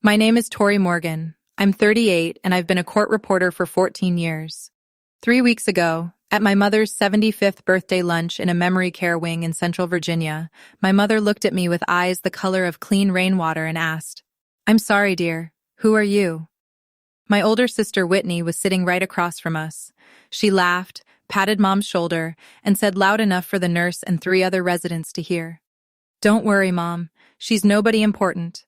My name is Tori Morgan. I'm 38 and I've been a court reporter for 14 years. 3 weeks ago, at my mother's 75th birthday lunch in a memory care wing in Central Virginia, my mother looked at me with eyes the color of clean rainwater and asked, "I'm sorry, dear. Who are you?" My older sister Whitney was sitting right across from us. She laughed, patted Mom's shoulder, and said loud enough for the nurse and 3 other residents to hear, "Don't worry, Mom. She's nobody important."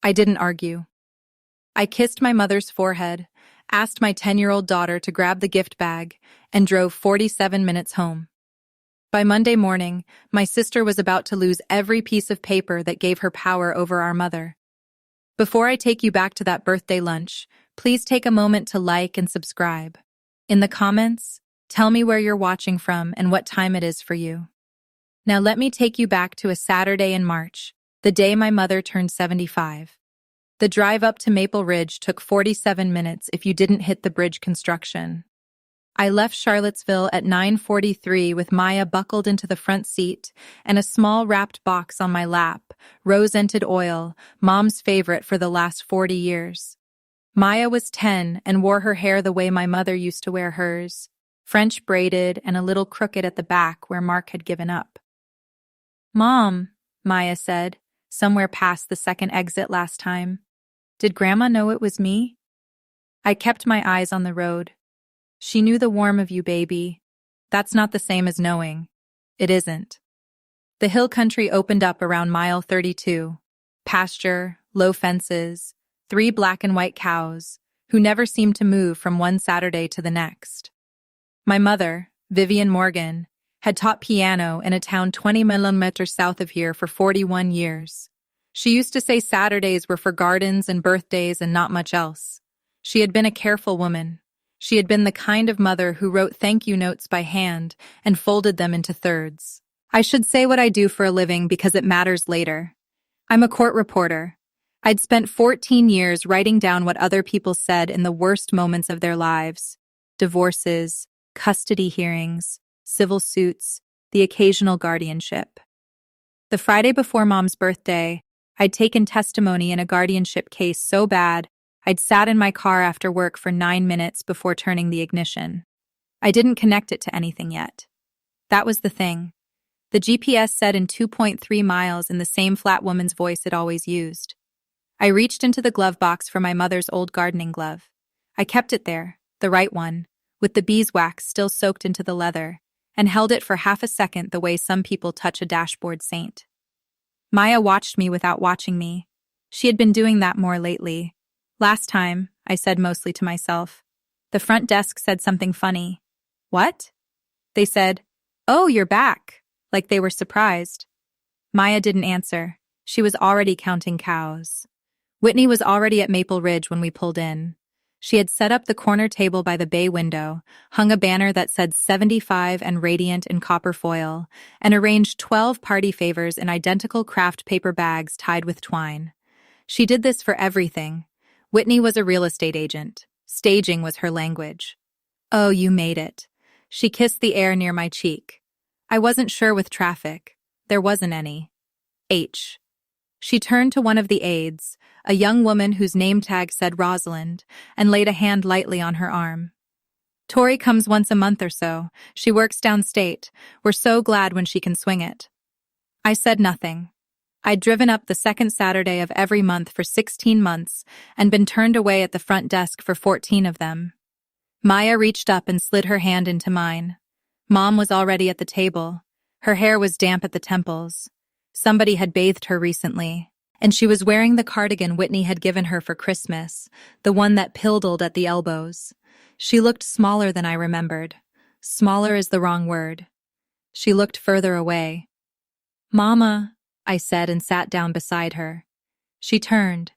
I didn't argue. I kissed my mother's forehead, asked my 10-year-old daughter to grab the gift bag, and drove 47 minutes home. By Monday morning, my sister was about to lose every piece of paper that gave her power over our mother. Before I take you back to that birthday lunch, please take a moment to like and subscribe. In the comments, tell me where you're watching from and what time it is for you. Now let me take you back to a Saturday in March, the day my mother turned 75. The drive up to Maple Ridge took 47 minutes if you didn't hit the bridge construction. I left Charlottesville at 9:43 with Maya buckled into the front seat and a small wrapped box on my lap, rose-scented oil, Mom's favorite for the last 40 years. Maya was 10 and wore her hair the way my mother used to wear hers, French braided and a little crooked at the back where Mark had given up. "Mom," Maya said, somewhere past the second exit last time. "Did Grandma know it was me?" I kept my eyes on the road. "She knew the warmth of you, baby. That's not the same as knowing. It isn't." The hill country opened up around mile 32. Pasture, low fences, 3 black and white cows, who never seemed to move from one Saturday to the next. My mother, Vivian Morgan, had taught piano in a town 20 kilometers south of here for 41 years. She used to say Saturdays were for gardens and birthdays and not much else. She had been a careful woman. She had been the kind of mother who wrote thank you notes by hand and folded them into thirds. I should say what I do for a living because it matters later. I'm a court reporter. I'd spent 14 years writing down what other people said in the worst moments of their lives: divorces, custody hearings, civil suits, the occasional guardianship. The Friday before Mom's birthday, I'd taken testimony in a guardianship case so bad, I'd sat in my car after work for 9 minutes before turning the ignition. I didn't connect it to anything yet. That was the thing. The GPS said in 2.3 miles in the same flat woman's voice it always used. I reached into the glove box for my mother's old gardening glove. I kept it there, the right one, with the beeswax still soaked into the leather, and held it for half a second the way some people touch a dashboard saint. Maya watched me without watching me. She had been doing that more lately. "Last time," I said mostly to myself, "the front desk said something funny." "What?" They said, "Oh, you're back," like they were surprised. Maya didn't answer. She was already counting cows. Whitney was already at Maple Ridge when we pulled in. She had set up the corner table by the bay window, hung a banner that said 75 and radiant in copper foil, and arranged 12 party favors in identical craft paper bags tied with twine. She did this for everything. Whitney was a real estate agent. Staging was her language. "Oh, you made it." She kissed the air near my cheek. I wasn't sure with traffic. There wasn't any. H. She turned to one of the aides, a young woman whose name tag said Rosalind, and laid a hand lightly on her arm. "Tori comes once a month or so. She works downstate. We're so glad when she can swing it." I said nothing. I'd driven up the second Saturday of every month for 16 months and been turned away at the front desk for 14 of them. Maya reached up and slid her hand into mine. Mom was already at the table. Her hair was damp at the temples. Somebody had bathed her recently, and she was wearing the cardigan Whitney had given her for Christmas, the one that pildled at the elbows. She looked smaller than I remembered. Smaller is the wrong word. She looked further away. "Mama," I said and sat down beside her. She turned.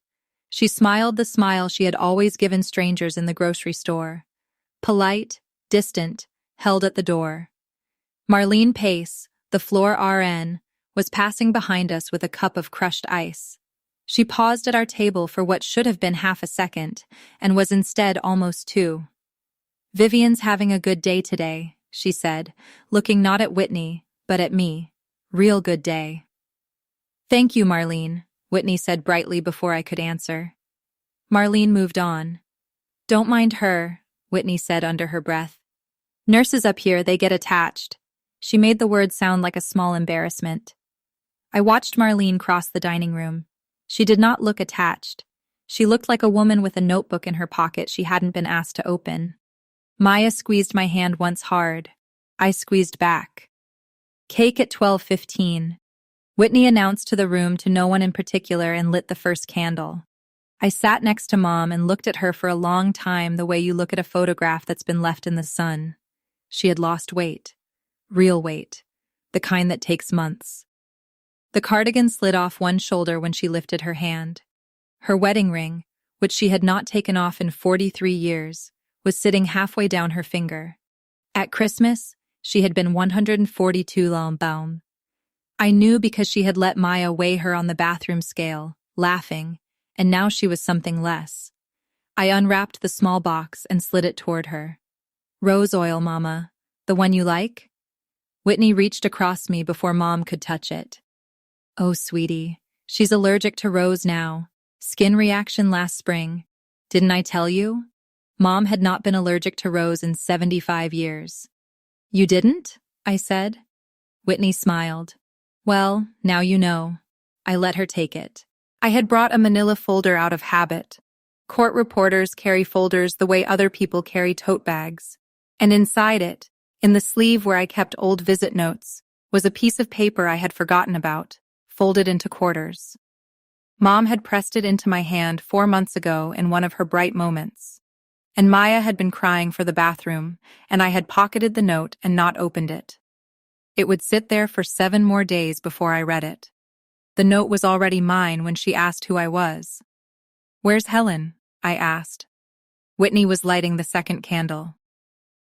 She smiled the smile she had always given strangers in the grocery store. Polite, distant, held at the door. Marlene Pace, the floor RN, was passing behind us with a cup of crushed ice. She paused at our table for what should have been half a second, and was instead almost 2. "Vivian's having a good day today," she said, looking not at Whitney, but at me. "Real good day." "Thank you, Marlene," Whitney said brightly before I could answer. Marlene moved on. Don't mind her, Whitney said under her breath. Nurses up here, they get attached. She made the word sound like a small embarrassment. I watched Marlene cross the dining room. She did not look attached. She looked like a woman with a notebook in her pocket she hadn't been asked to open. Maya squeezed my hand once hard. I squeezed back. Cake at 12:15. Whitney announced to the room to no one in particular and lit the first candle. I sat next to Mom and looked at her for a long time the way you look at a photograph that's been left in the sun. She had lost weight. Real weight. The kind that takes months. The cardigan slid off one shoulder when she lifted her hand. Her wedding ring, which she had not taken off in 43 years, was sitting halfway down her finger. At Christmas, she had been 142 Baum. I knew because she had let Maya weigh her on the bathroom scale, laughing, and now she was something less. I unwrapped the small box and slid it toward her. Rose oil, Mama. The one you like? Whitney reached across me before Mom could touch it. Oh, sweetie, she's allergic to rose now. Skin reaction last spring. Didn't I tell you? Mom had not been allergic to rose in 75 years. You didn't? I said. Whitney smiled. Well, now you know. I let her take it. I had brought a manila folder out of habit. Court reporters carry folders the way other people carry tote bags. And inside it, in the sleeve where I kept old visit notes, was a piece of paper I had forgotten about, folded into quarters. Mom had pressed it into my hand 4 months ago in one of her bright moments. And Maya had been crying for the bathroom, and I had pocketed the note and not opened it. It would sit there for 7 more days before I read it. The note was already mine when she asked who I was. Where's Helen? I asked. Whitney was lighting the second candle.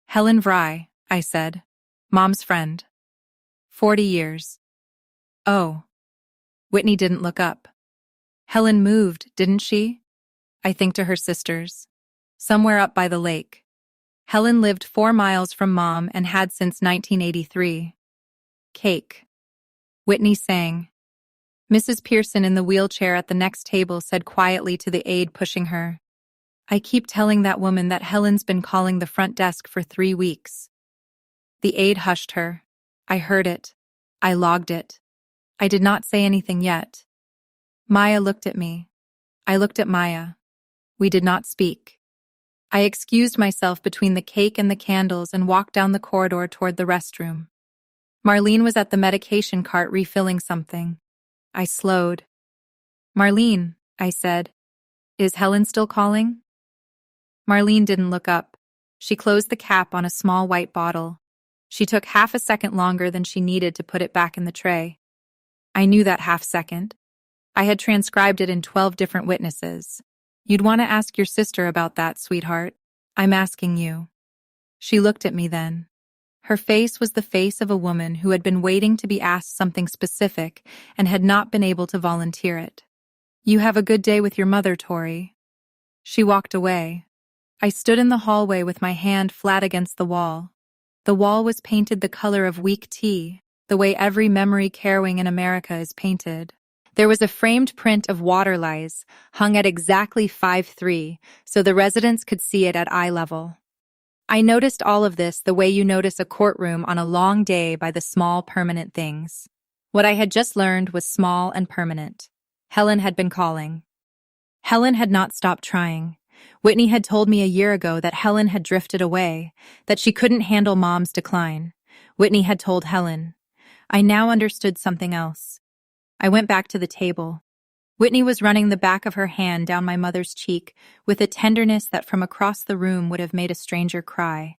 Helen Vry, I said. Mom's friend. 40 years. Oh. Whitney didn't look up. Helen moved, didn't she? I think to her sisters. Somewhere up by the lake. Helen lived 4 miles from Mom and had since 1983. Cake. Whitney sang. Mrs. Pearson in the wheelchair at the next table said quietly to the aide pushing her, I keep telling that woman that Helen's been calling the front desk for 3 weeks. The aide hushed her. I heard it. I logged it. I did not say anything yet. Maya looked at me. I looked at Maya. We did not speak. I excused myself between the cake and the candles and walked down the corridor toward the restroom. Marlene was at the medication cart refilling something. I slowed. Marlene, I said, is Helen still calling? Marlene didn't look up. She closed the cap on a small white bottle. She took half a second longer than she needed to put it back in the tray. I knew that half second. I had transcribed it in 12 different witnesses. You'd want to ask your sister about that, sweetheart. I'm asking you. She looked at me then. Her face was the face of a woman who had been waiting to be asked something specific and had not been able to volunteer it. You have a good day with your mother, Tori. She walked away. I stood in the hallway with my hand flat against the wall. The wall was painted the color of weak tea, the way every memory care wing in America is painted. There was a framed print of water lies, hung at exactly 5'3", so the residents could see it at eye level. I noticed all of this the way you notice a courtroom on a long day by the small permanent things. What I had just learned was small and permanent. Helen had been calling. Helen had not stopped trying. Whitney had told me a year ago that Helen had drifted away, that she couldn't handle Mom's decline. Whitney had told Helen. I now understood something else. I went back to the table. Whitney was running the back of her hand down my mother's cheek with a tenderness that from across the room would have made a stranger cry.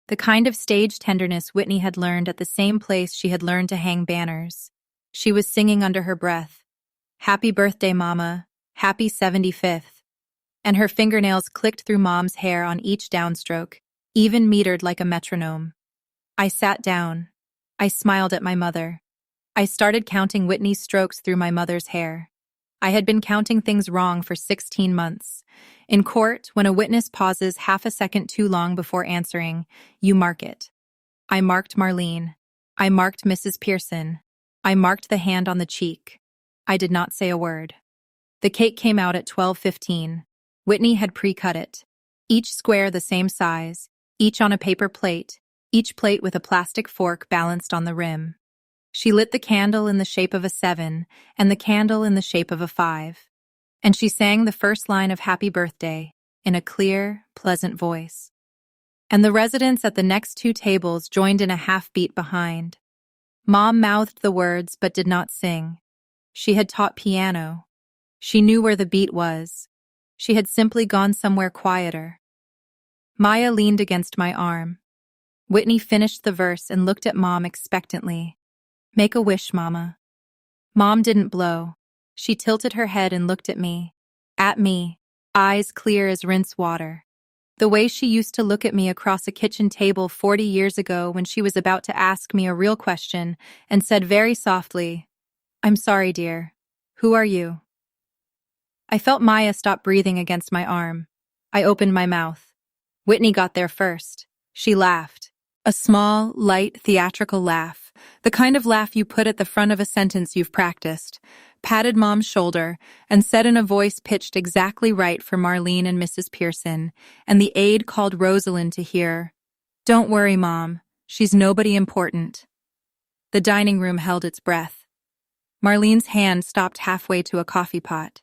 The kind of stage tenderness Whitney had learned at the same place she had learned to hang banners. She was singing under her breath, Happy birthday, Mama. Happy 75th. And her fingernails clicked through Mom's hair on each downstroke, even metered like a metronome. I sat down. I smiled at my mother. I started counting Whitney's strokes through my mother's hair. I had been counting things wrong for 16 months. In court, when a witness pauses half a second too long before answering, you mark it. I marked Marlene. I marked Mrs. Pearson. I marked the hand on the cheek. I did not say a word. The cake came out at 12:15. Whitney had pre-cut it. Each square the same size, each on a paper plate, each plate with a plastic fork balanced on the rim. She lit the candle in the shape of a 7 and the candle in the shape of a 5. And she sang the first line of Happy Birthday in a clear, pleasant voice. And the residents at the next two tables joined in a half beat behind. Mom mouthed the words but did not sing. She had taught piano. She knew where the beat was. She had simply gone somewhere quieter. Maya leaned against my arm. Whitney finished the verse and looked at Mom expectantly. Make a wish, Mama. Mom didn't blow. She tilted her head and looked at me, eyes clear as rinse water. The way she used to look at me across a kitchen table 40 years ago when she was about to ask me a real question and said very softly, I'm sorry, dear. Who are you? I felt Maya stop breathing against my arm. I opened my mouth. Whitney got there first. She laughed. A small, light, theatrical laugh. The kind of laugh you put at the front of a sentence you've practiced. Patted Mom's shoulder and said in a voice pitched exactly right for Marlene and Mrs. Pearson, and the aide called Rosalind to hear, Don't worry, Mom. She's nobody important. The dining room held its breath. Marlene's hand stopped halfway to a coffee pot.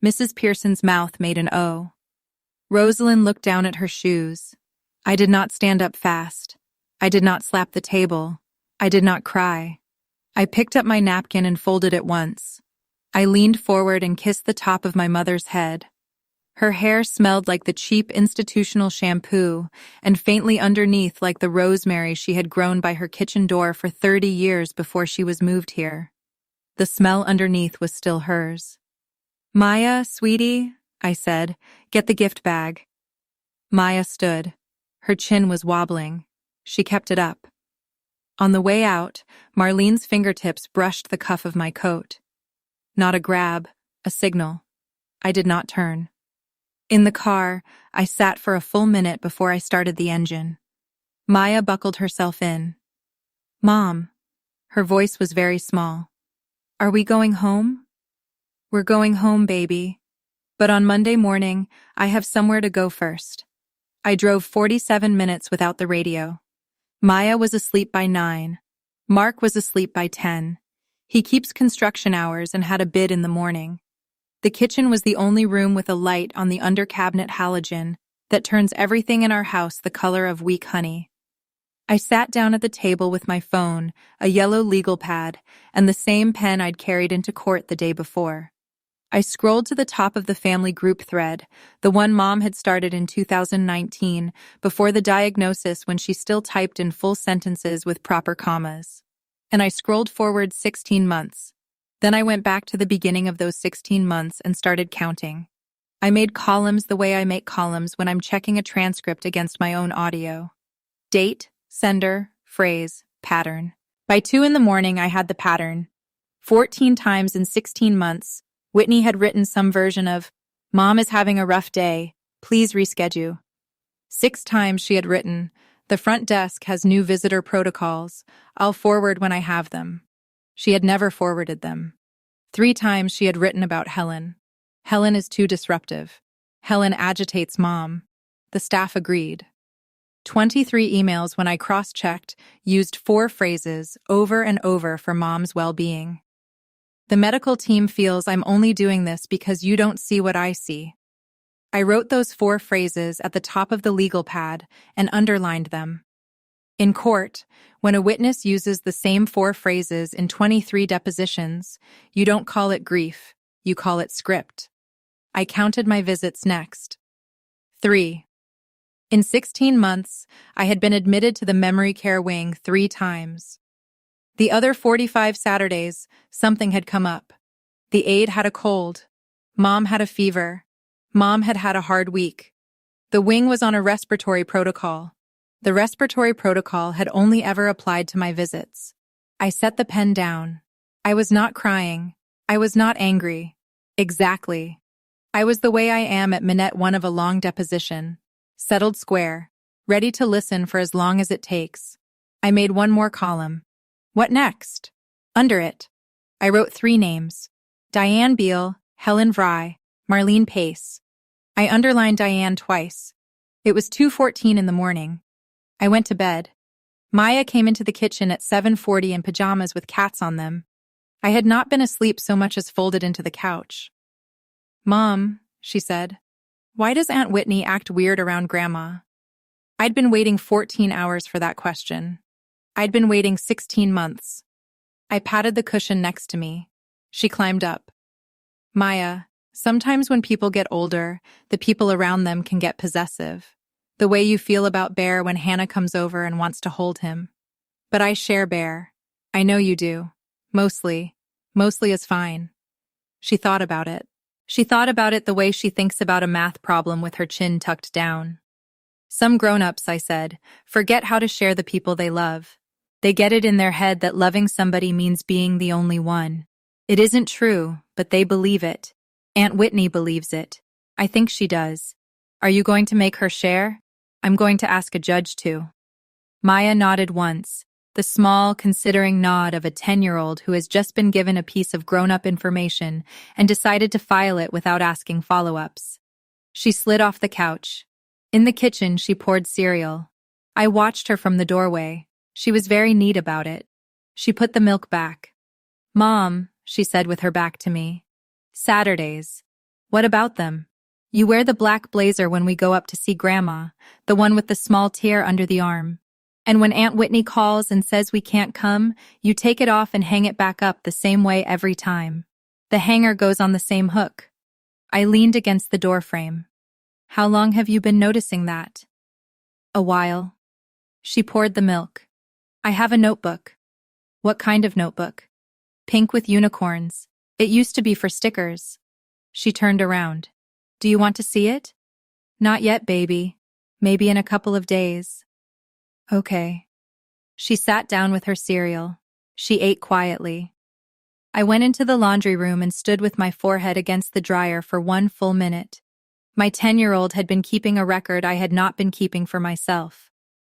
Mrs. Pearson's mouth made an O. Rosalind looked down at her shoes. I did not stand up fast. I did not slap the table. I did not cry. I picked up my napkin and folded it once. I leaned forward and kissed the top of my mother's head. Her hair smelled like the cheap institutional shampoo, and faintly underneath like the rosemary she had grown by her kitchen door for 30 years before she was moved here. The smell underneath was still hers. Maya, sweetie, I said, get the gift bag. Maya stood. Her chin was wobbling. She kept it up. On the way out, Marlene's fingertips brushed the cuff of my coat. Not a grab, a signal. I did not turn. In the car, I sat for a full minute before I started the engine. Maya buckled herself in. Mom. Her voice was very small. Are we going home? We're going home, baby. But on Monday morning, I have somewhere to go first. I drove 47 minutes without the radio. Maya was asleep by 9. Mark was asleep by 10. He keeps construction hours and had a bid in the morning. The kitchen was the only room with a light on the under-cabinet halogen that turns everything in our house the color of weak honey. I sat down at the table with my phone, a yellow legal pad, and the same pen I'd carried into court the day before. I scrolled to the top of the family group thread, the one Mom had started in 2019, before the diagnosis when she still typed in full sentences with proper commas. And I scrolled forward 16 months. Then I went back to the beginning of those 16 months and started counting. I made columns the way I make columns when I'm checking a transcript against my own audio. Date, sender, phrase, pattern. By 2 in the morning, I had the pattern. 14 times in 16 months, Whitney had written some version of, Mom is having a rough day, please reschedule. 6 times she had written, the front desk has new visitor protocols, I'll forward when I have them. She had never forwarded them. 3 times she had written about Helen. Helen is too disruptive. Helen agitates Mom. The staff agreed. 23 emails when I cross-checked used 4 phrases over and over for Mom's well-being. The medical team feels I'm only doing this because you don't see what I see. I wrote those 4 phrases at the top of the legal pad and underlined them. In court, when a witness uses the same 4 phrases in 23 depositions, you don't call it grief, you call it script. I counted my visits next. 3. In 16 months, I had been admitted to the memory care wing 3 times. The other 45 Saturdays, something had come up. The aide had a cold. Mom had a fever. Mom had had a hard week. The wing was on a respiratory protocol. The respiratory protocol had only ever applied to my visits. I set the pen down. I was not crying. I was not angry. Exactly. I was the way I am at minute 1 of a long deposition. Settled square. Ready to listen for as long as it takes. I made one more column. What next? Under it, I wrote 3 names. Diane Beale, Helen Vry, Marlene Pace. I underlined Diane twice. It was 2:14 in the morning. I went to bed. Maya came into the kitchen at 7:40 in pajamas with cats on them. I had not been asleep so much as folded into the couch. "Mom," she said, "why does Aunt Whitney act weird around Grandma?" I'd been waiting 14 hours for that question. I'd been waiting 16 months. I patted the cushion next to me. She climbed up. "Maya, sometimes when people get older, the people around them can get possessive. The way you feel about Bear when Hannah comes over and wants to hold him. But I share Bear. I know you do. Mostly. Mostly is fine." She thought about it. She thought about it the way she thinks about a math problem with her chin tucked down. "Some grown-ups," I said, "forget how to share the people they love. They get it in their head that loving somebody means being the only one. It isn't true, but they believe it. Aunt Whitney believes it. I think she does. Are you going to make her share? I'm going to ask a judge to." Maya nodded once, the small, considering nod of a 10-year-old who has just been given a piece of grown-up information and decided to file it without asking follow-ups. She slid off the couch. In the kitchen, she poured cereal. I watched her from the doorway. She was very neat about it. She put the milk back. "Mom," she said with her back to me. "Saturdays. What about them? You wear the black blazer when we go up to see Grandma, the one with the small tear under the arm. And when Aunt Whitney calls and says we can't come, you take it off and hang it back up the same way every time. The hanger goes on the same hook." I leaned against the doorframe. "How long have you been noticing that?" "A while." She poured the milk. "I have a notebook." "What kind of notebook?" "Pink with unicorns. It used to be for stickers." She turned around. "Do you want to see it?" "Not yet, baby. Maybe in a couple of days." "Okay." She sat down with her cereal. She ate quietly. I went into the laundry room and stood with my forehead against the dryer for 1 full minute. My 10-year-old had been keeping a record I had not been keeping for myself.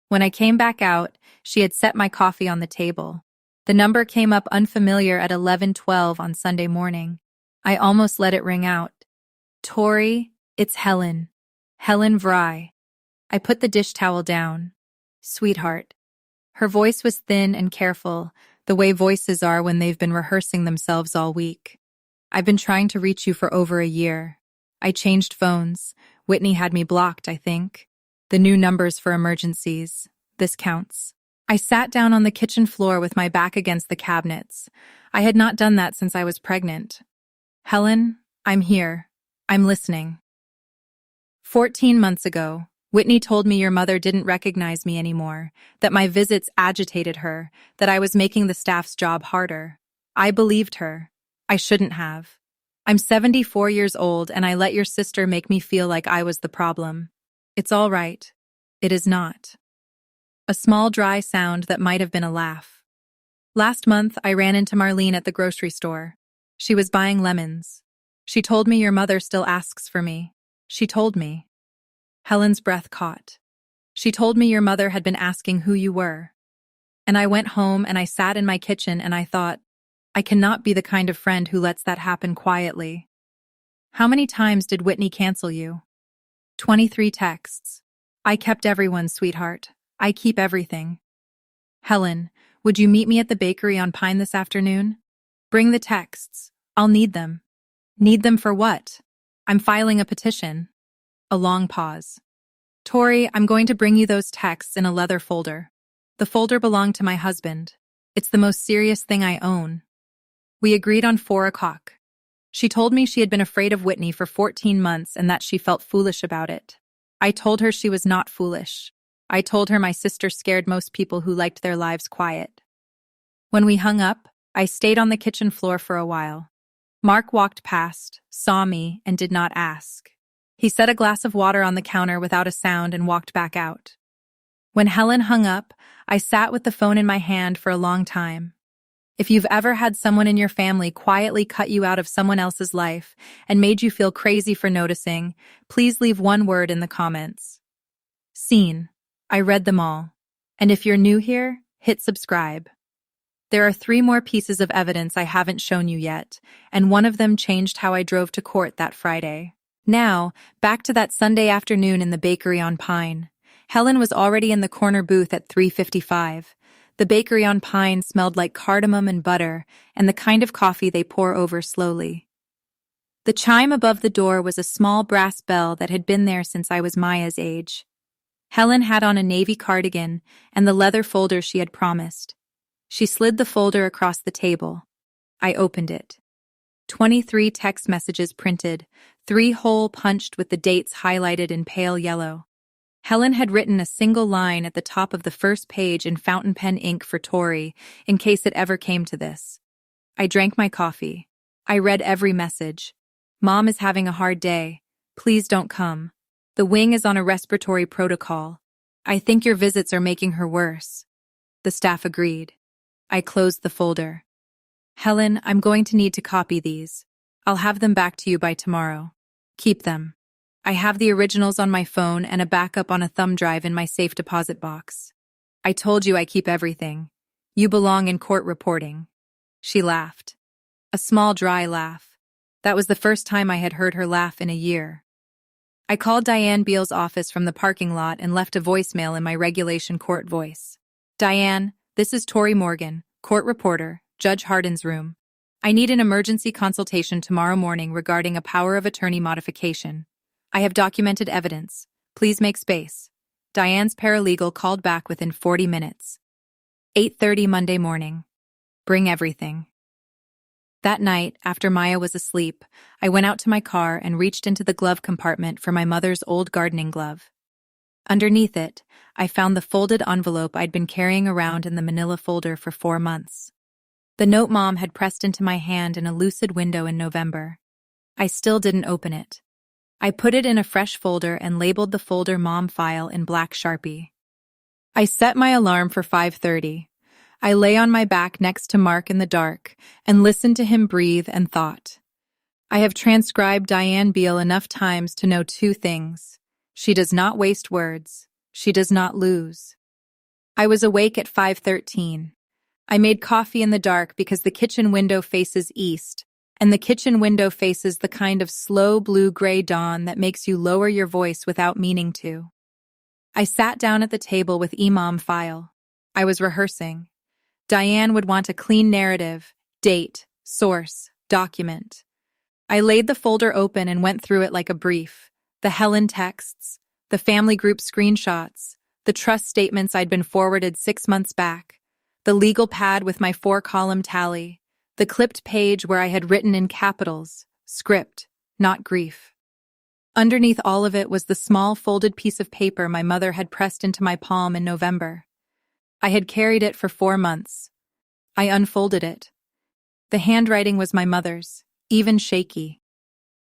When I came back out, she had set my coffee on the table. The number came up unfamiliar at 11:12 on Sunday morning. I almost let it ring out. "Tori, it's Helen. Helen Vry." I put the dish towel down. "Sweetheart." Her voice was thin and careful, the way voices are when they've been rehearsing themselves all week. "I've been trying to reach you for over a year. I changed phones. Whitney had me blocked, I think. The new numbers for emergencies. This counts." I sat down on the kitchen floor with my back against the cabinets. I had not done that since I was pregnant. "Helen, I'm here. I'm listening." 14 months ago, Whitney told me your mother didn't recognize me anymore, that my visits agitated her, that I was making the staff's job harder. I believed her. I shouldn't have. I'm 74 years old and I let your sister make me feel like I was the problem. It's all right. It is not. A small dry sound that might have been a laugh. "Last month, I ran into Marlene at the grocery store. She was buying lemons. She told me your mother still asks for me. She told me." Helen's breath caught. "She told me your mother had been asking who you were. And I went home and I sat in my kitchen and I thought, I cannot be the kind of friend who lets that happen quietly." "How many times did Whitney cancel you?" 23 texts. "I kept everyone's, sweetheart. I keep everything." "Helen, would you meet me at the bakery on Pine this afternoon? Bring the texts. I'll need them." "Need them for what?" "I'm filing a petition." A long pause. "Tori, I'm going to bring you those texts in a leather folder. The folder belonged to my husband. It's the most serious thing I own." We agreed on 4 o'clock. She told me she had been afraid of Whitney for 14 months and that she felt foolish about it. I told her she was not foolish. I told her my sister scared most people who liked their lives quiet. When we hung up, I stayed on the kitchen floor for a while. Mark walked past, saw me, and did not ask. He set a glass of water on the counter without a sound and walked back out. When Helen hung up, I sat with the phone in my hand for a long time. If you've ever had someone in your family quietly cut you out of someone else's life and made you feel crazy for noticing, please leave one word in the comments. Scene. I read them all. And if you're new here, hit subscribe. There are 3 more pieces of evidence I haven't shown you yet, and one of them changed how I drove to court that Friday. Now, back to that Sunday afternoon in the bakery on Pine. Helen was already in the corner booth at 3:55. The bakery on Pine smelled like cardamom and butter, and the kind of coffee they pour over slowly. The chime above the door was a small brass bell that had been there since I was Maya's age. Helen had on a navy cardigan and the leather folder she had promised. She slid the folder across the table. I opened it. 23 text messages printed, 3 hole punched with the dates highlighted in pale yellow. Helen had written a single line at the top of the first page in fountain pen ink for Tori, in case it ever came to this. I drank my coffee. I read every message. Mom is having a hard day. Please don't come. The wing is on a respiratory protocol. I think your visits are making her worse. The staff agreed. I closed the folder. Helen, I'm going to need to copy these. I'll have them back to you by tomorrow. Keep them. I have the originals on my phone and a backup on a thumb drive in my safe deposit box. I told you I keep everything. You belong in court reporting. She laughed. A small, dry laugh. That was the first time I had heard her laugh in a year. I called Diane Beale's office from the parking lot and left a voicemail in my regulation court voice. Diane, this is Tori Morgan, court reporter, Judge Hardin's room. I need an emergency consultation tomorrow morning regarding a power of attorney modification. I have documented evidence. Please make space. Diane's paralegal called back within 40 minutes. 8:30 Monday morning. Bring everything. That night, after Maya was asleep, I went out to my car and reached into the glove compartment for my mother's old gardening glove. Underneath it, I found the folded envelope I'd been carrying around in the manila folder for 4 months. The note Mom had pressed into my hand in a lucid window in November. I still didn't open it. I put it in a fresh folder and labeled the folder Mom file in black Sharpie. I set my alarm for 5:30. I lay on my back next to Mark in the dark and listened to him breathe and thought. I have transcribed Diane Beale enough times to know 2 things. She does not waste words. She does not lose. I was awake at 5:13. I made coffee in the dark because the kitchen window faces east, and the kitchen window faces the kind of slow blue-gray dawn that makes you lower your voice without meaning to. I sat down at the table with Mom file. I was rehearsing. Diane would want a clean narrative, date, source, document. I laid the folder open and went through it like a brief. The Helen texts, the family group screenshots, the trust statements I'd been forwarded 6 months back, the legal pad with my 4-column tally, the clipped page where I had written in capitals, script, not grief. Underneath all of it was the small folded piece of paper my mother had pressed into my palm in November. I had carried it for 4 months. I unfolded it. The handwriting was my mother's, even shaky.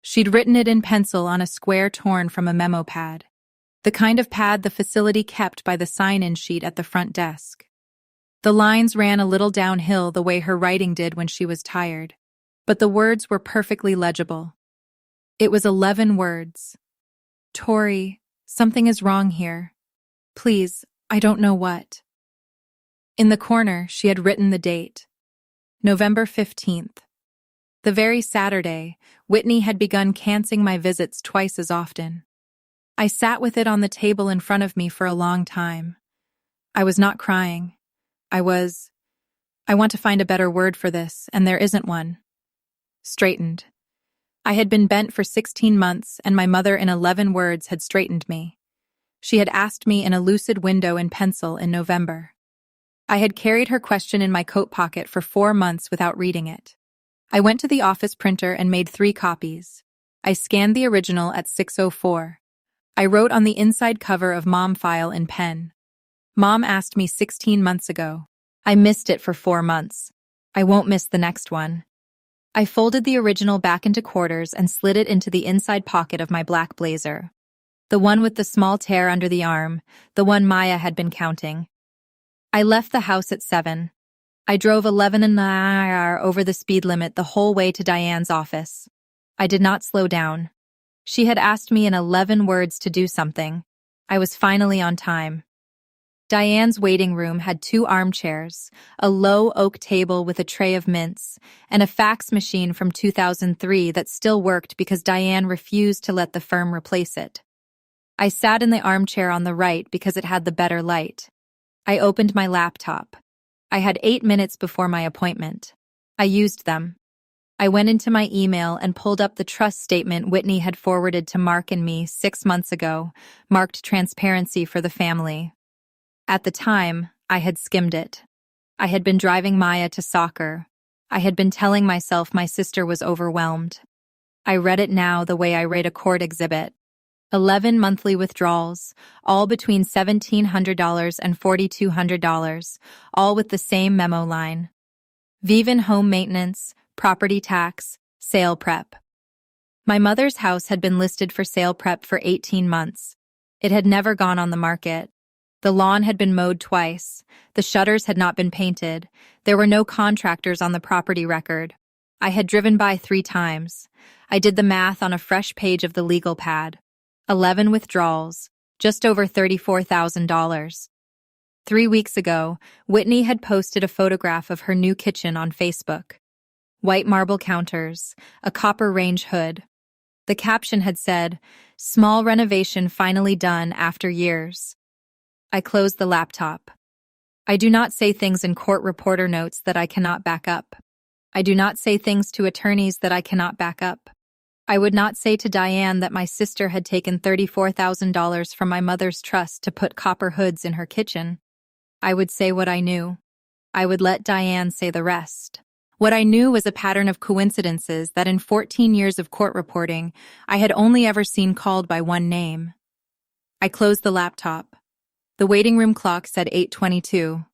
She'd written it in pencil on a square torn from a memo pad, the kind of pad the facility kept by the sign-in sheet at the front desk. The lines ran a little downhill the way her writing did when she was tired, but the words were perfectly legible. It was 11 words. Tori, something is wrong here. Please, I don't know what. In the corner, she had written the date. November 15th. The very Saturday, Whitney had begun canceling my visits twice as often. I sat with it on the table in front of me for a long time. I was not crying. I want to find a better word for this, and there isn't one. Straightened. I had been bent for 16 months, and my mother in 11 words had straightened me. She had asked me in a lucid window in pencil in November. I had carried her question in my coat pocket for 4 months without reading it. I went to the office printer and made 3 copies. I scanned the original at 6:04. I wrote on the inside cover of Mom file in pen. Mom asked me 16 months ago. I missed it for 4 months. I won't miss the next one. I folded the original back into quarters and slid it into the inside pocket of my black blazer. The one with the small tear under the arm, the one Maya had been counting. I left the house at 7. I drove 11 an hour over the speed limit the whole way to Diane's office. I did not slow down. She had asked me in 11 words to do something. I was finally on time. Diane's waiting room had 2 armchairs, a low oak table with a tray of mints, and a fax machine from 2003 that still worked because Diane refused to let the firm replace it. I sat in the armchair on the right because it had the better light. I opened my laptop. I had 8 minutes before my appointment. I used them. I went into my email and pulled up the trust statement Whitney had forwarded to Mark and me 6 months ago, marked transparency for the family. At the time, I had skimmed it. I had been driving Maya to soccer. I had been telling myself my sister was overwhelmed. I read it now the way I read a court exhibit. 11 monthly withdrawals, all between $1,700 and $4,200, all with the same memo line. Vivan home maintenance, property tax, sale prep. My mother's house had been listed for sale prep for 18 months. It had never gone on the market. The lawn had been mowed twice. The shutters had not been painted. There were no contractors on the property record. I had driven by 3 times. I did the math on a fresh page of the legal pad. 11 withdrawals, just over $34,000. 3 weeks ago, Whitney had posted a photograph of her new kitchen on Facebook. White marble counters, a copper range hood. The caption had said, "Small renovation finally done after years." I closed the laptop. I do not say things in court reporter notes that I cannot back up. I do not say things to attorneys that I cannot back up. I would not say to Diane that my sister had taken $34,000 from my mother's trust to put copper hoods in her kitchen. I would say what I knew. I would let Diane say the rest. What I knew was a pattern of coincidences that in 14 years of court reporting, I had only ever seen called by one name. I closed the laptop. The waiting room clock said 8:22.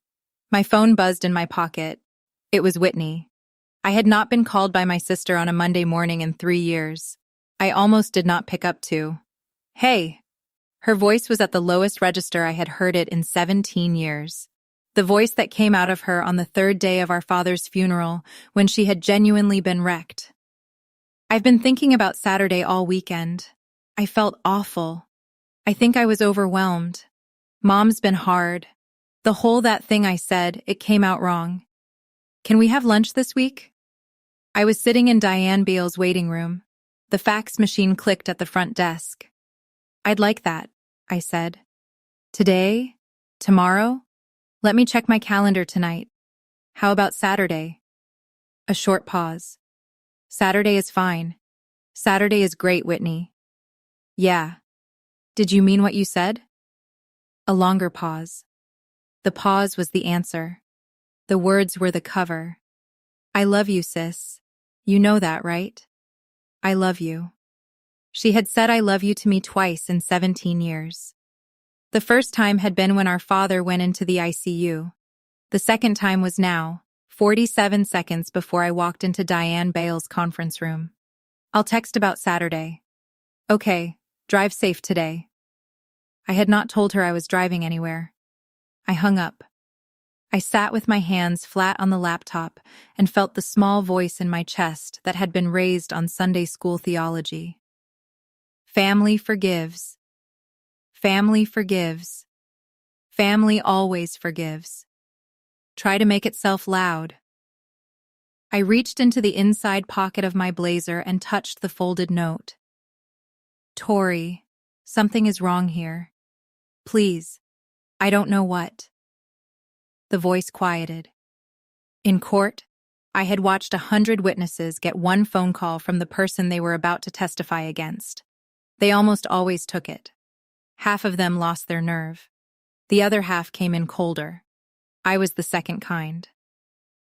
My phone buzzed in my pocket. It was Whitney. I had not been called by my sister on a Monday morning in 3 years. I almost did not pick up to. "Hey." Her voice was at the lowest register I had heard it in 17 years. The voice that came out of her on the 3rd day of our father's funeral when she had genuinely been wrecked. I've been thinking about Saturday all weekend. I felt awful. I think I was overwhelmed. Mom's been hard. The whole that thing I said, it came out wrong. Can we have lunch this week? I was sitting in Diane Beale's waiting room. The fax machine clicked at the front desk. "I'd like that," I said. "Today? Tomorrow? Let me check my calendar tonight. How about Saturday?" A short pause. "Saturday is fine. Saturday is great, Whitney." "Yeah. Did you mean what you said?" A longer pause. The pause was the answer. The words were the cover. "I love you, sis. You know that, right? I love you." She had said I love you to me twice in 17 years. The first time had been when our father went into the ICU. The second time was now, 47 seconds before I walked into Diane Beale's conference room. "I'll text about Saturday." "Okay, drive safe today." I had not told her I was driving anywhere. I hung up. I sat with my hands flat on the laptop and felt the small voice in my chest that had been raised on Sunday school theology. Family forgives. Family forgives. Family always forgives. Try to make itself loud. I reached into the inside pocket of my blazer and touched the folded note. "Tori, something is wrong here. Please, I don't know what." The voice quieted. In court, I had watched 100 witnesses get one phone call from the person they were about to testify against. They almost always took it. Half of them lost their nerve. The other half came in colder. I was the second kind.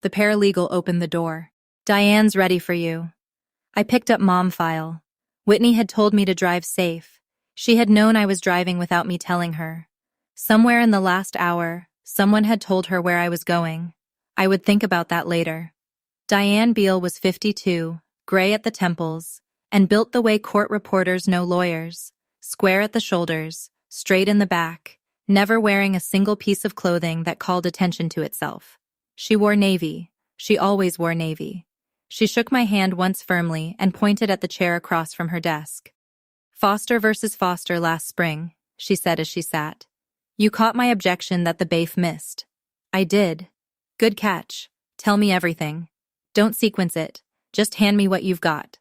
The paralegal opened the door. "Diane's ready for you." I picked up mom file. Whitney had told me to drive safe. She had known I was driving without me telling her. Somewhere in the last hour, someone had told her where I was going. I would think about that later. Diane Beale was 52, gray at the temples, and built the way court reporters know lawyers, square at the shoulders, straight in the back, never wearing a single piece of clothing that called attention to itself. She wore navy. She always wore navy. She shook my hand once firmly and pointed at the chair across from her desk. "Foster versus Foster last spring," she said as she sat. You caught my objection that the bafe missed. I did. Good catch. Tell me everything. Don't sequence it. Just hand me what you've got.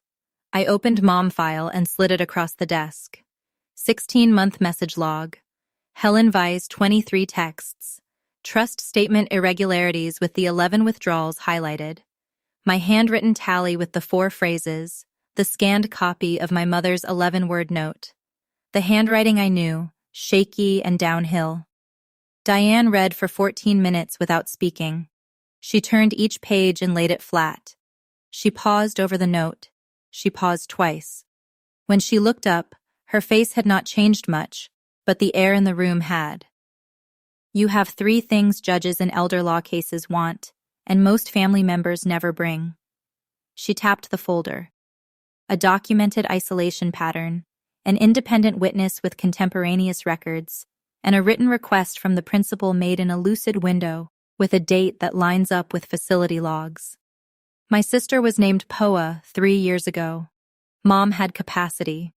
I opened mom file and slid it across the desk. 16-month message log. Helen Weiss 23 texts. Trust statement irregularities with the 11 withdrawals highlighted. My handwritten tally with the 4 phrases. The scanned copy of my mother's 11-word note. The handwriting I knew, shaky and downhill. Diane read for 14 minutes without speaking. She turned each page and laid it flat. She paused over the note. She paused twice. When she looked up, her face had not changed much, but the air in the room had. You have 3 things judges in elder law cases want, and most family members never bring. She tapped the folder. A documented isolation pattern, an independent witness with contemporaneous records, and a written request from the principal made in a lucid window with a date that lines up with facility logs. My sister was named Poa 3 years ago. Mom had capacity.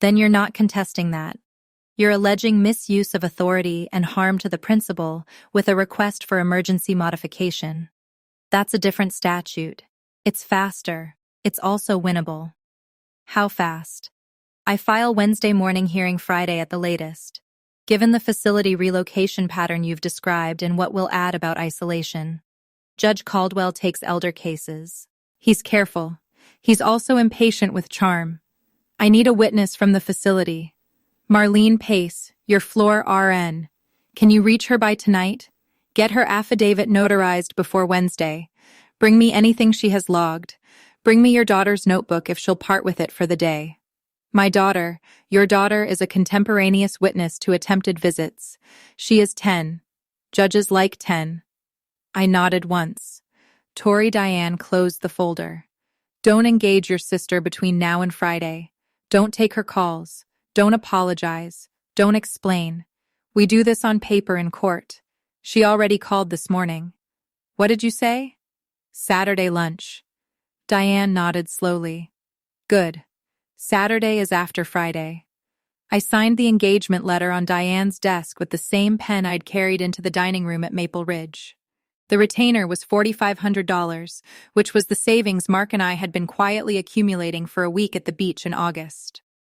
Then you're not contesting that. You're alleging misuse of authority and harm to the principal with a request for emergency modification. That's a different statute. It's faster. It's also winnable. How fast? I file Wednesday morning, hearing Friday at the latest. Given the facility relocation pattern you've described and what we'll add about isolation. Judge Caldwell takes elder cases. He's careful. He's also impatient with charm. I need a witness from the facility. Marlene Pace, your floor RN. Can you reach her by tonight? Get her affidavit notarized before Wednesday. Bring me anything she has logged. Bring me your daughter's notebook if she'll part with it for the day. My daughter, your daughter, is a contemporaneous witness to attempted visits. She is 10. Judges like 10. I nodded once. Tori Diane closed the folder. Don't engage your sister between now and Friday. Don't take her calls. Don't apologize. Don't explain. We do this on paper in court. She already called this morning. What did you say? Saturday lunch. Diane nodded slowly. Good. Saturday is after Friday. I signed the engagement letter on Diane's desk with the same pen I'd carried into the dining room at Maple Ridge. The retainer was $4,500, which was the savings Mark and I had been quietly accumulating for a week at the beach in August.